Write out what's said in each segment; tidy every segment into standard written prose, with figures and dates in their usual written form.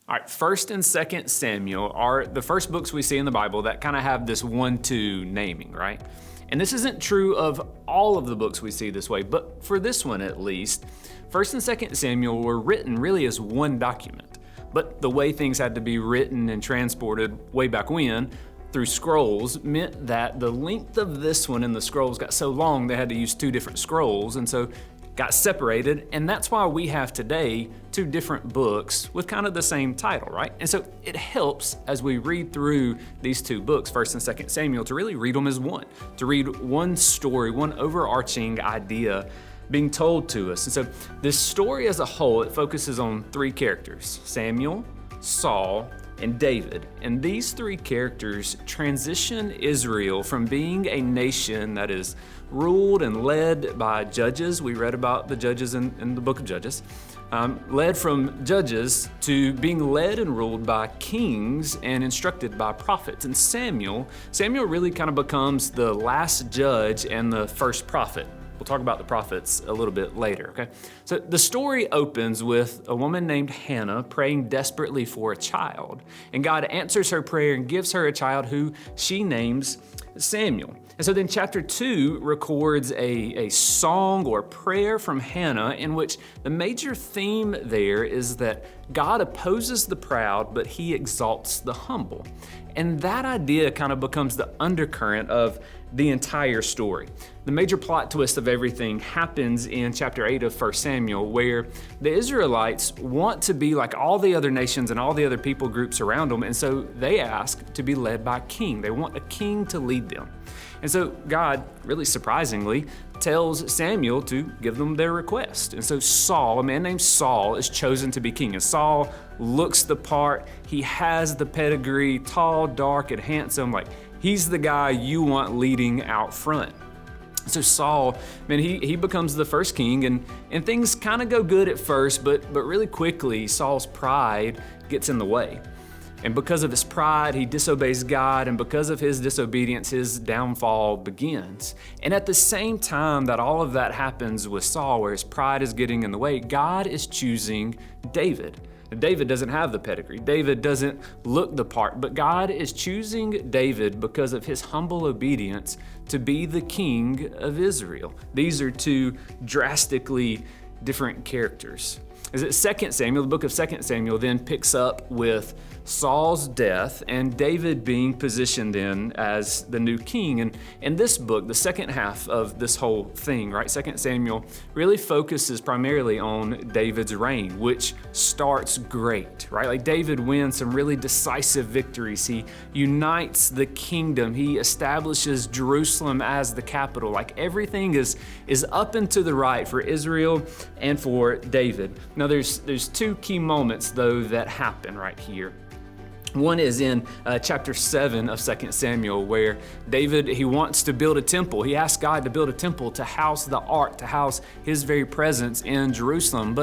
All right, 1st and 2nd Samuel are the first books we see in the Bible that kind of have this 1-2 naming, right? And this isn't true of all of the books we see this way, but for this one at least, 1st and 2nd Samuel were written really as one document. But the way things had to be written and transported way back when through scrolls meant that the length of this one in the scrolls got so long they had to use two different scrolls, and so got separated, and that's why we have today two different books with kind of the same title, right? And so it helps as we read through these two books, 1st and 2nd Samuel, to really read them as one, to read one story, one overarching idea being told to us. And so this story as a whole, it focuses on three characters: Samuel, Saul, and David. And these three characters transition Israel from being a nation that is ruled and led by judges. We read about the judges in the book of Judges. Led from judges to being led and ruled by kings and instructed by prophets. And Samuel really kind of becomes the last judge and the first prophet. We'll talk about the prophets a little bit later, okay? So the story opens with a woman named Hannah praying desperately for a child. And God answers her prayer and gives her a child who she names Samuel. And so then chapter 2 records a song or prayer from Hannah in which the major theme there is that God opposes the proud, but he exalts the humble. And that idea kind of becomes the undercurrent of the entire story. The major plot twist of everything happens in chapter 8 of 1 Samuel, where the Israelites want to be like all the other nations and all the other people groups around them, and so they ask to be led by a king. They want a king to lead them. And so God, really surprisingly, tells Samuel to give them their request. And so Saul, a man named Saul, is chosen to be king. And Saul looks the part. He has the pedigree, tall, dark, and handsome. Like, he's the guy you want leading out front. So Saul, man, he becomes the first king, and things kind of go good at first, but really quickly, Saul's pride gets in the way. And because of his pride, he disobeys God, and because of his disobedience, his downfall begins. And at the same time that all of that happens with Saul, where his pride is getting in the way, God is choosing David. David doesn't have the pedigree. David doesn't look the part, but God is choosing David because of his humble obedience to be the king of Israel. These are two drastically different characters. As it 2 Samuel, the book of 2 Samuel then picks up with Saul's death and David being positioned in as the new king. And in this book, the second half of this whole thing, right, 2 Samuel really focuses primarily on David's reign, which starts great, right? Like David wins some really decisive victories. He unites the kingdom. He establishes Jerusalem as the capital. Like everything is up and to the right for Israel and for David. Now there's two key moments though that happen right here. One is in chapter 7 of 2 Samuel, where David, he wants to build a temple. He asks God to build a temple to house the ark, to house his very presence in Jerusalem.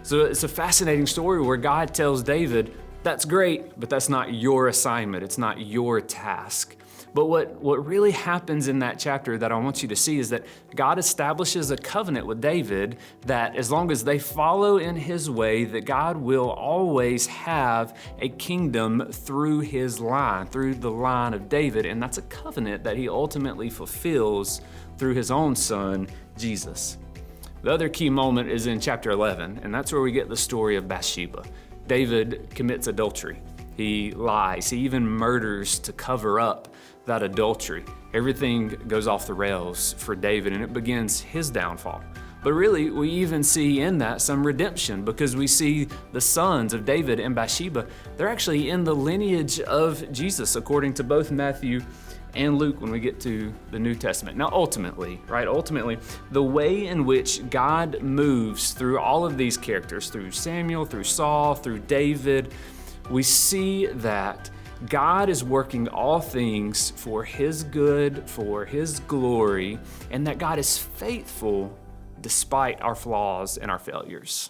So it's a fascinating story where God tells David, that's great, but that's not your assignment. It's not your task. But what really happens in that chapter that I want you to see is that God establishes a covenant with David that as long as they follow in his way, that God will always have a kingdom through his line, through the line of David. And that's a covenant that he ultimately fulfills through his own son, Jesus. The other key moment is in chapter 11, and that's where we get the story of Bathsheba. David commits adultery. He lies. He even murders to cover up that adultery. Everything goes off the rails for David, and it begins his downfall. But really, we even see in that some redemption, because we see the sons of David and Bathsheba, they're actually in the lineage of Jesus, according to both Matthew and Luke when we get to the New Testament. Now, ultimately, the way in which God moves through all of these characters, through Samuel, through Saul, through David, we see that God is working all things for his good, for his glory, and that God is faithful despite our flaws and our failures.